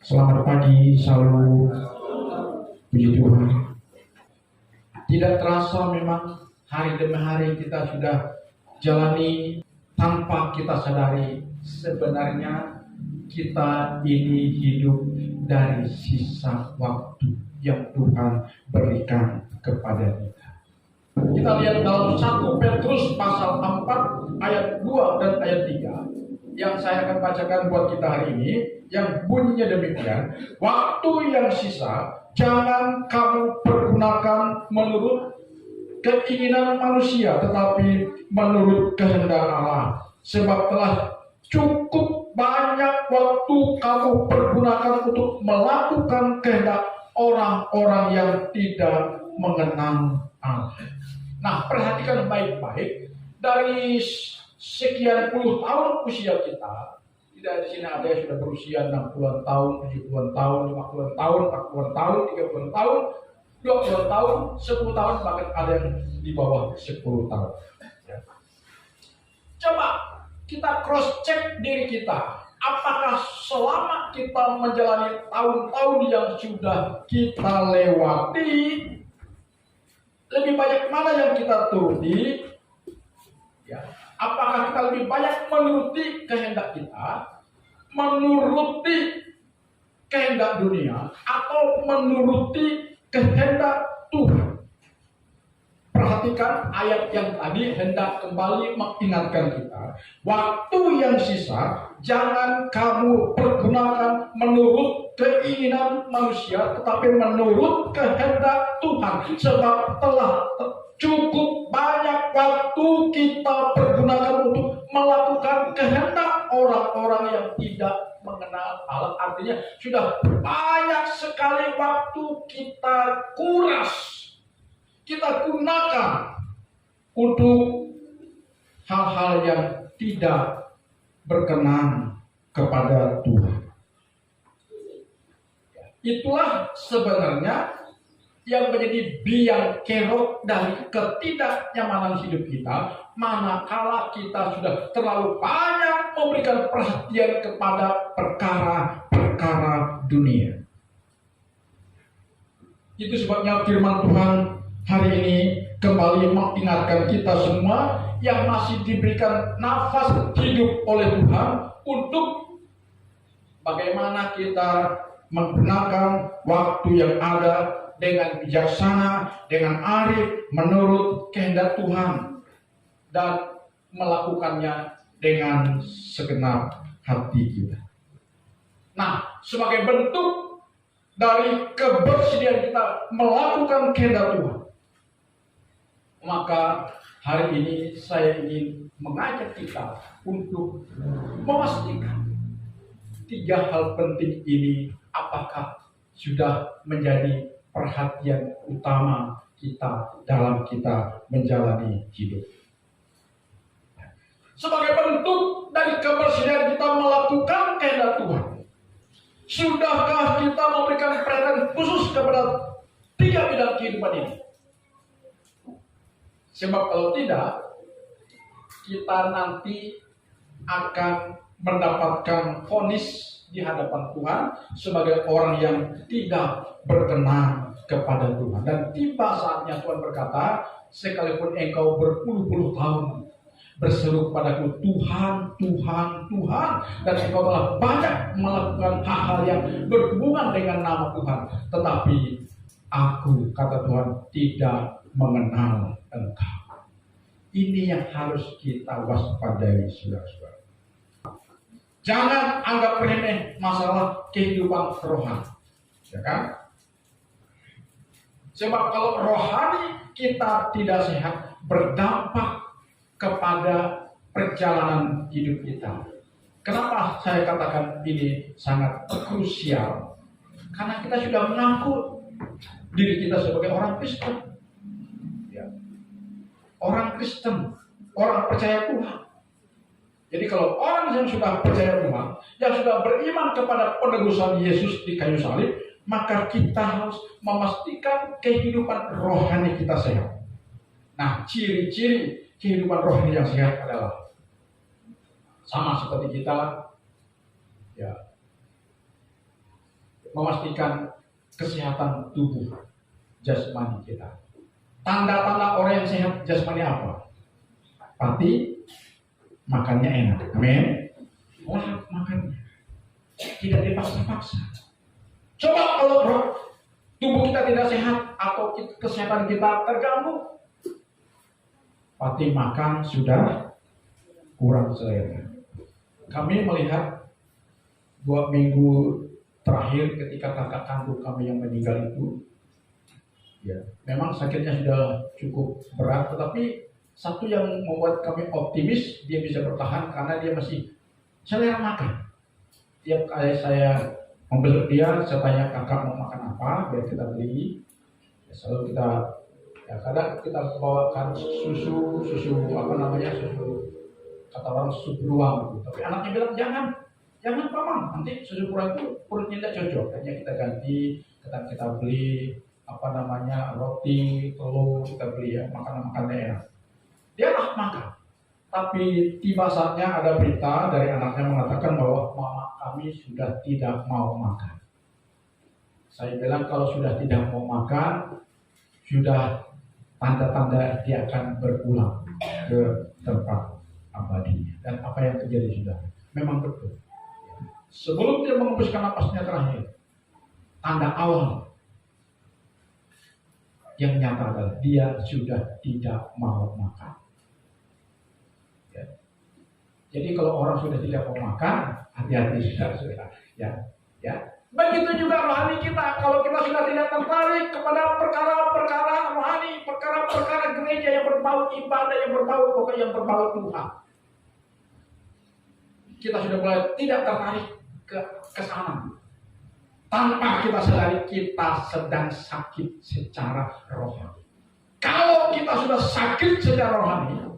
Selamat pagi, salam puji Tuhan. Tidak terasa memang hari demi hari kita sudah jalani tanpa kita sadari sebenarnya kita ini hidup dari sisa waktu yang Tuhan berikan kepada kita. Kita lihat dalam 1 Petrus pasal 4 ayat 2 dan ayat 3 yang saya akan bacakan buat kita hari ini, yang bunyinya demikian: waktu yang sisa jangan kamu pergunakan menurut keinginan manusia, tetapi menurut kehendak Allah. Sebab telah cukup banyak waktu kamu pergunakan untuk melakukan kehendak orang-orang yang tidak mengenal Allah. Nah, perhatikan baik-baik. Dari sekian puluh tahun usia kita, tidak di sini ada yang sudah berusia 60-an tahun, 70-an tahun, 50-an tahun, 40-an tahun, 30-an tahun, 20 tahun, 10 tahun, bahkan ada yang di bawah 10 tahun. Ya. Coba kita cross check diri kita. Apakah selama kita menjalani tahun-tahun yang sudah kita lewati, lebih banyak mana yang kita turuti? Ya. Apakah kita lebih banyak menuruti kehendak kita, menuruti kehendak dunia, atau menuruti kehendak Tuhan? Perhatikan ayat yang tadi hendak kembali mengingatkan kita, waktu yang sisa jangan kamu pergunakan menurut keinginan manusia, tetapi menurut kehendak Tuhan. Sebab telah cukup banyak waktu kita pergunakan untuk melakukan kehendak orang-orang yang tidak mengenal Allah. Artinya sudah banyak sekali waktu kita kuras, kita gunakan untuk hal-hal yang tidak berkenan kepada Tuhan. Itulah sebenarnya yang menjadi biang kerok dari ketidaknyamanan hidup kita, manakala kita sudah terlalu banyak memberikan perhatian kepada perkara-perkara dunia. Itu sebabnya firman Tuhan hari ini kembali mengingatkan kita semua yang masih diberikan nafas hidup oleh Tuhan untuk bagaimana kita menggunakan waktu yang ada dengan bijaksana, dengan arif, menurut kehendak Tuhan, dan melakukannya dengan segenap hati kita. Nah, sebagai bentuk dari kebersediaan kita melakukan kehendak Tuhan, maka hari ini saya ingin mengajak kita untuk memastikan 3 hal penting ini apakah sudah menjadi perhatian utama kita dalam kita menjalani hidup. Sebagai bentuk dari kebersediaan kita melakukan kehendak Tuhan, sudahkah kita memberikan perhatian khusus kepada 3 bidang kehidupan ini? Sebab kalau tidak, kita nanti akan mendapatkan vonis di hadapan Tuhan sebagai orang yang tidak berkenan kepada Tuhan. Dan tiba saatnya Tuhan berkata, sekalipun engkau berpuluh-puluh tahun berseru kepadaku, Tuhan, Tuhan, Tuhan, dan engkau telah banyak melakukan hal-hal yang berhubungan dengan nama Tuhan, tetapi aku, kata Tuhan, tidak mengenal engkau. Ini yang harus kita waspadai, saudara-saudara. Jangan anggap remeh masalah kehidupan rohani, ya kan? Sebab kalau rohani kita tidak sehat, berdampak kepada perjalanan hidup kita. Kenapa saya katakan ini sangat krusial? Karena kita sudah mengaku diri kita sebagai orang Kristen, ya. Orang Kristen, orang percaya Tuhan. Jadi kalau orang yang sudah percaya Tuhan, yang sudah beriman kepada penebusan Yesus di kayu salib, maka kita harus memastikan kehidupan rohani kita sehat. Nah, ciri-ciri kehidupan rohani yang sehat adalah sama seperti kita, ya, memastikan kesehatan tubuh jasmani kita. Tanda-tanda orang yang sehat jasmani apa? Pasti makannya enak. Amin. Lahap makannya. Tidak dipaksa-paksa. Coba kalau tubuh kita tidak sehat atau kesehatan kita terganggu, pasti makan sudah kurang selera. Kami melihat 2 minggu terakhir ketika kakak kandung kami yang meninggal itu, ya, memang sakitnya sudah cukup berat, tetapi satu yang membuat kami optimis, dia bisa bertahan karena dia masih selera makan. Tiap kali saya membeli dia, saya tanya kakak mau makan apa, biar kita beli. Ya, selalu kita, ya kadang kita bawakan susu apa namanya, susu kata orang susu beruang gitu. Tapi anaknya bilang jangan paman, nanti susu beruang itu perutnya tidak cocok. Hanya kita ganti, kita beli apa namanya roti, telur kita beli ya, makanan-makannya enak. Dia makan. Tapi tiba saatnya ada berita dari anaknya mengatakan bahwa mama kami sudah tidak mau makan. Saya bilang kalau sudah tidak mau makan, sudah tanda-tanda dia akan berpulang ke tempat abadinya. Dan apa yang terjadi sudah memang betul. Sebelum dia mengembuskan napasnya terakhir, tanda awal yang nyata adalah dia sudah tidak mau makan. Jadi kalau orang sudah tidak mau makan, hati-hati sudah, ya. Begitu juga rohani kita. Kalau kita sudah tidak tertarik kepada perkara-perkara rohani, perkara-perkara gereja yang berbau ibadah, yang berbau pokoknya yang berbau Tuhan, kita sudah mulai tidak tertarik ke sana. Tanpa kita sadari kita sedang sakit secara rohani. Kalau kita sudah sakit secara rohani,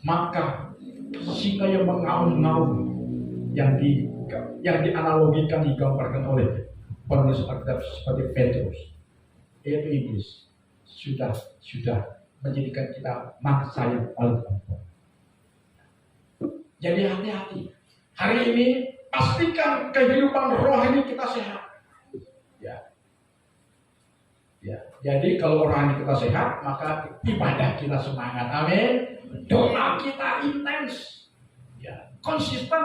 maka singa yang mengaum-ngaum yang dianalogikan, digambarkan oleh penulis Alkitab seperti Petrus, yaitu iblis, sudah menjadikan kita mangsa yang paling empuk. Jadi hati-hati. Hari ini pastikan kehidupan rohani kita sehat. Ya. Jadi kalau rohani kita sehat, maka ibadah kita semangat. Amin. Doa kita intens, ya, konsisten.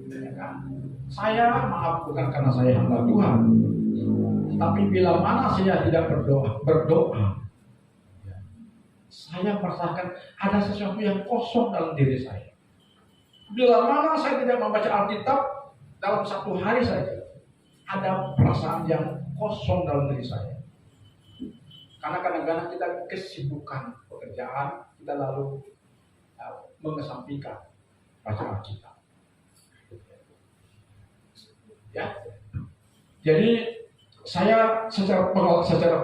Ya kan? Saya maaf bukan karena saya hamba Tuhan, tapi bila mana saya tidak berdoa, ya, saya merasakan ada sesuatu yang kosong dalam diri saya. Bila mana saya tidak membaca Alkitab dalam 1 hari saja, ada perasaan yang kosong dalam diri saya. Karena kadang-kadang kita kesibukan pekerjaan, kita lalu mengesampingkan baca Alkitab. Ya. Jadi saya secara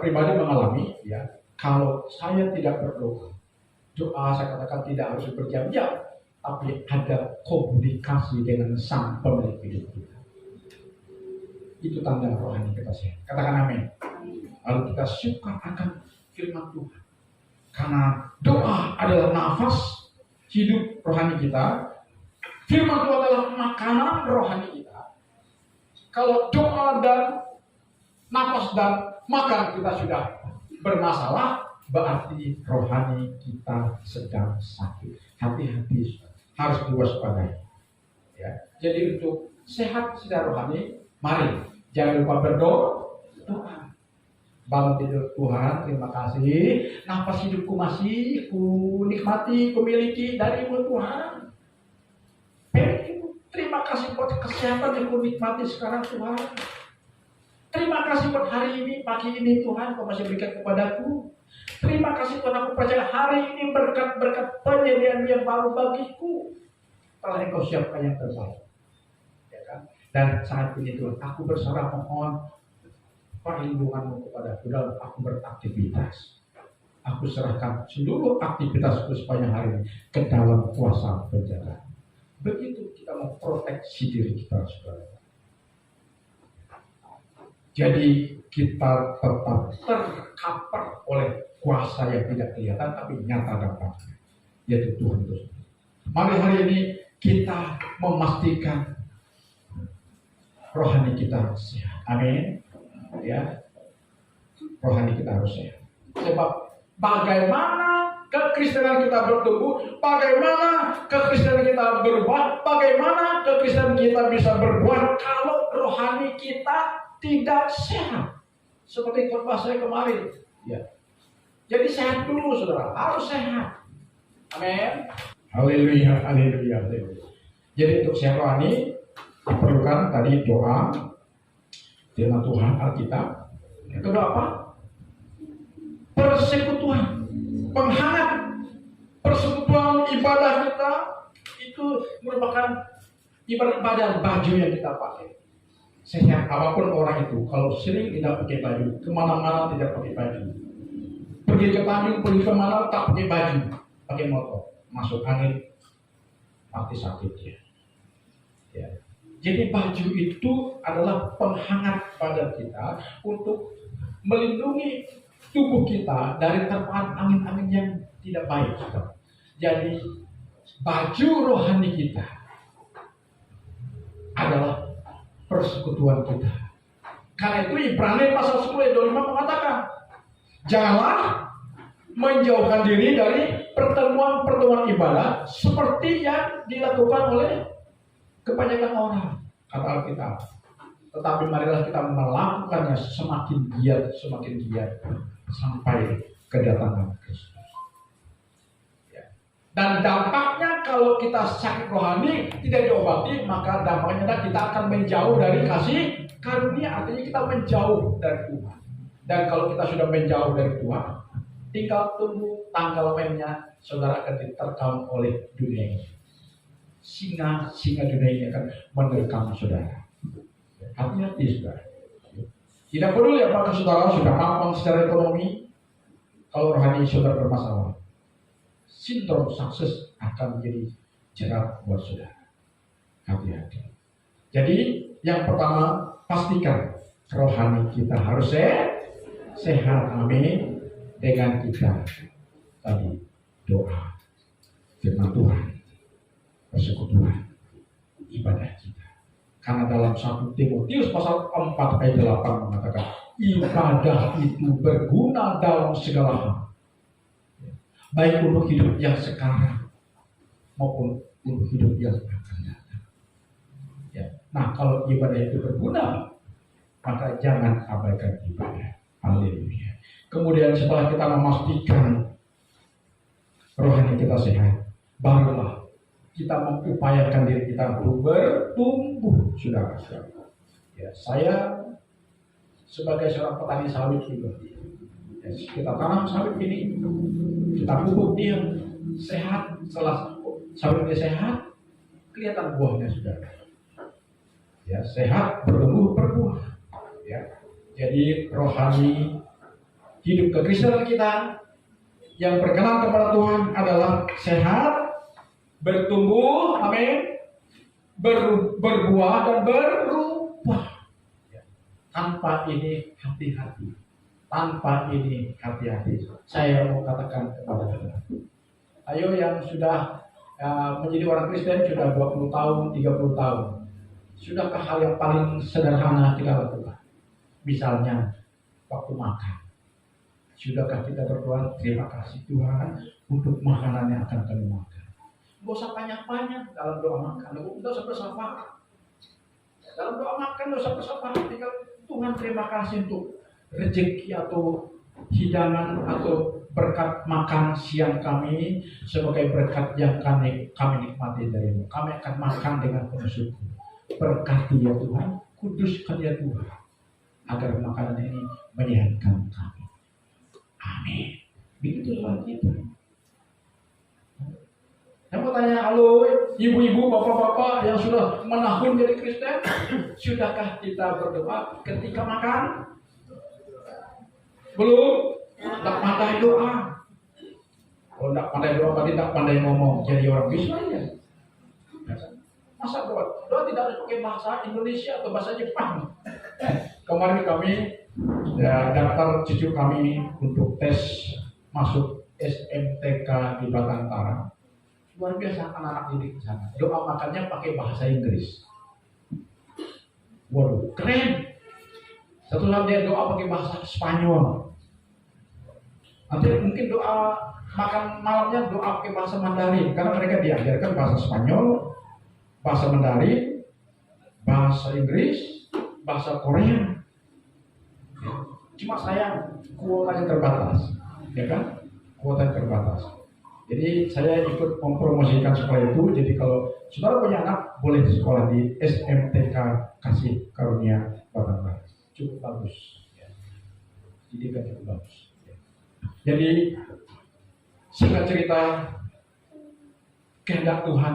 pribadi mengalami, ya, kalau saya tidak berdoa, doa saya katakan tidak harus berjam-jam, tapi ada komunikasi dengan Sang Pemilik hidup kita. Itu tanda rohani kita sehat. Katakan amin. Lalu kita suka akan firman Tuhan. Karena doa adalah nafas hidup rohani kita. Firman Tuhan adalah makanan rohani kita. Kalau doa dan nafas dan makan kita sudah bermasalah, berarti rohani kita sedang sakit. Hati-hati, harus diwaspadai. Ya. Jadi untuk sehat secara rohani, mari jangan lupa berdoa. Bangun tidur Tuhan, terima kasih. Nafas hidupku masih ku nikmati, ku miliki dari-Mu Tuhan. Terima kasih buat kesehatan yang ku nikmati sekarang Tuhan. Terima kasih buat hari ini, pagi ini Tuhan, Kau masih berikan kepadaku. Terima kasih Tuhan, aku percaya hari ini berkat-berkat penyediaan yang baru bagiku. Telah Engkau siapkan yang terbaik. Ya kan? Dan saat ini Tuhan, aku berserah mohon perlindungan-Mu kepadaku dalam aku beraktivitas. Aku serahkan seluruh aktivitasku sepanjang hari ini ke dalam kuasa penjagaan. Begitu kita memproteksi diri kita, saudara. Jadi kita tetap terkapar oleh kuasa yang tidak kelihatan tapi nyata dampaknya, yaitu Tuhan itu sendiri. Mari hari ini kita memastikan rohani kita sehat. Amin. Ya, rohani kita harus sehat. Sebab bagaimana kekristenan kita bertumbuh, bagaimana kekristenan kita berubah, bagaimana kekristenan kita bisa berbuat kalau rohani kita tidak sehat. Seperti khotbah saya kemarin. Ya. Jadi sehat dulu, saudara. Harus sehat. Amin. Haleluya, haleluya. Jadi untuk sehat rohani diperlukan tadi doa, firman Tuhan, Alkitab. Yang kedua apa? Persekutuan, penghangat. Persekutuan ibadah kita itu merupakan ibadah baju yang kita pakai. Sehat apapun orang itu, kalau sering tidak pakai baju, kemana-mana tidak pakai baju, pergi ke Tanjung, pergi kemana tak pakai baju, pakai motor, masuk angin, pasti sakit ya. Ya. Jadi baju itu adalah penghangat pada kita untuk melindungi tubuh kita dari terpaan angin-angin yang tidak baik. Jadi baju rohani kita adalah persekutuan kita. Karena itu Ibrani pasal 10 ayat 25 mengatakan, janganlah menjauhkan diri dari pertemuan-pertemuan ibadah seperti yang dilakukan oleh kebanyakan orang, kata Alkitab. Tetapi marilah kita melakukannya semakin giat sampai kedatangan Kristus. Dan dampaknya kalau kita sakit rohani tidak diobati, maka dampaknya kita akan menjauh dari kasih karunia, artinya kita menjauh dari Tuhan. Dan kalau kita sudah menjauh dari Tuhan, tinggal tunggu tanggal mainnya, saudara akan diterkam oleh dunia ini. Singa dunia ini akan menerkam saudara. Hati-hati saudara. Tidak peduli apakah saudara sudah mampu secara ekonomi, kalau rohani saudara bermasalah, sindrom sukses akan menjadi jerat buat saudara. Hati-hati. Jadi yang pertama, pastikan rohani kita harus sehat. Amin. Dengan kita tadi doa, firman Tuhan, persekutuan, ibadah kita. Karena dalam 1 Timotius pasal 4 ayat 8 mengatakan, ibadah itu berguna dalam segala hal, baik untuk hidup yang sekarang maupun untuk hidup yang akan datang. Ya. Nah, kalau ibadah itu berguna, maka jangan abaikan ibadah. Haleluya. Kemudian setelah kita memastikan rohani kita sehat, barulah kita mengupayakan diri kita untuk bertumbuh, saudara-saudara. Ya, saya sebagai seorang petani sawit juga. Ya, kita tanam sawit ini, kita pupuk dia sehat. Setelah sawit dia sehat, kelihatan buahnya saudara. Ya, sehat, bertumbuh, berbuah. Ya, jadi rohani hidup kekristenan kita yang berkenan kepada Tuhan adalah sehat, bertumbuh, amin, berbuah dan berubah. Ya. Tanpa ini hati-hati. Saya mau katakan kepada saudara, ayo yang sudah menjadi orang Kristen sudah 20 tahun, 30 tahun, sudahkah hal yang paling sederhana kita lakukan? Misalnya waktu makan, sudahkah kita berdoa, terima kasih Tuhan untuk makanan yang akan kami makan? Gak usah banyak-banyak dalam doa makan, gak usah bersama. Dalam doa makan gak usah bersama, tinggal Tuhan terima kasih untuk rezeki atau hidangan atau berkat makan siang kami sebagai berkat yang kami nikmati darimu. Kami akan makan dengan penuh syukur. Berkati ya Tuhan, kuduskan ya Tuhan, agar makanan ini menyehatkan kami. Amin. Begitu doa kita. Saya mau tanya, halo ibu-ibu, bapak-bapak yang sudah menahun jadi Kristen, sudahkah kita berdoa ketika makan? Belum? Tak pandai doa. Kalau tak pandai doa, berarti tak pandai ngomong. Jadi orang bisa ya. Masa doa tidak harus pakai bahasa Indonesia atau bahasa Jepang. Kemarin kami daftar cucu kami untuk tes masuk SMTK di Batantara. Luar biasa anak-anak didik di sana. Doa makannya pakai bahasa Inggris. Waduh, keren. Satu saat dia doa pakai bahasa Spanyol. Nanti mungkin doa makan malamnya doa pakai bahasa Mandarin, karena mereka diajarkan bahasa Spanyol, bahasa Mandarin, bahasa Inggris, bahasa Korea. Cuma saya kuotanya terbatas, ya kan? Kuotanya terbatas. Jadi saya ikut mempromosikan sekolah itu. Jadi kalau saudara punya anak boleh sekolah di SMTK Kasih Karunia Batangbara. Cukup bagus. Ya. Didikan cukup bagus. Ya. Jadi singkat cerita, kehendak Tuhan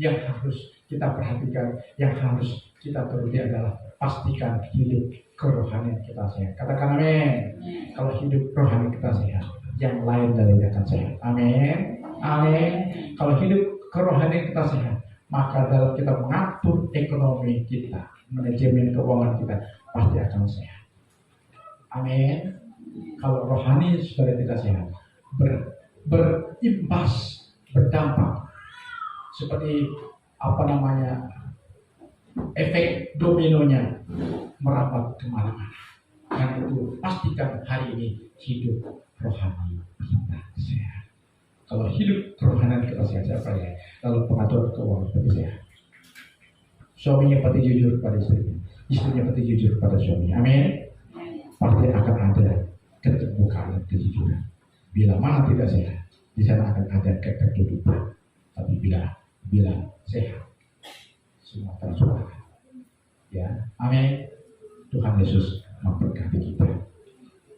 yang harus kita perhatikan, yang harus kita turuti adalah pastikan hidup kerohanian kita sehat. Katakan amin. Kalau hidup rohani kita sehat, yang lain dari akan sehat. Amin. Amin. Kalau hidup kerohanian kita sehat, maka dalam kita mengatur ekonomi kita, manajemen keuangan kita pasti akan sehat. Amin. Kalau rohani sudah tidak sehat, berimbas, berdampak seperti efek dominonya merapat kemana-mana. Karena itu pastikan hari ini hidup rohani kita sehat. Kalau hidup kerohanian kita sehat, siapa ya? Lalu pengaturan keuangan kita sehat. Suaminya pasti jujur pada istrinya, istrinya pasti jujur pada suaminya. Amin. Pasti akan ada keterbukaan dan kejujuran. Bila mana tidak sehat, di sana akan ada ketertutupan. Tapi bila sehat, semua tersuarakan. Ya, amin. Tuhan Yesus memberkati kita.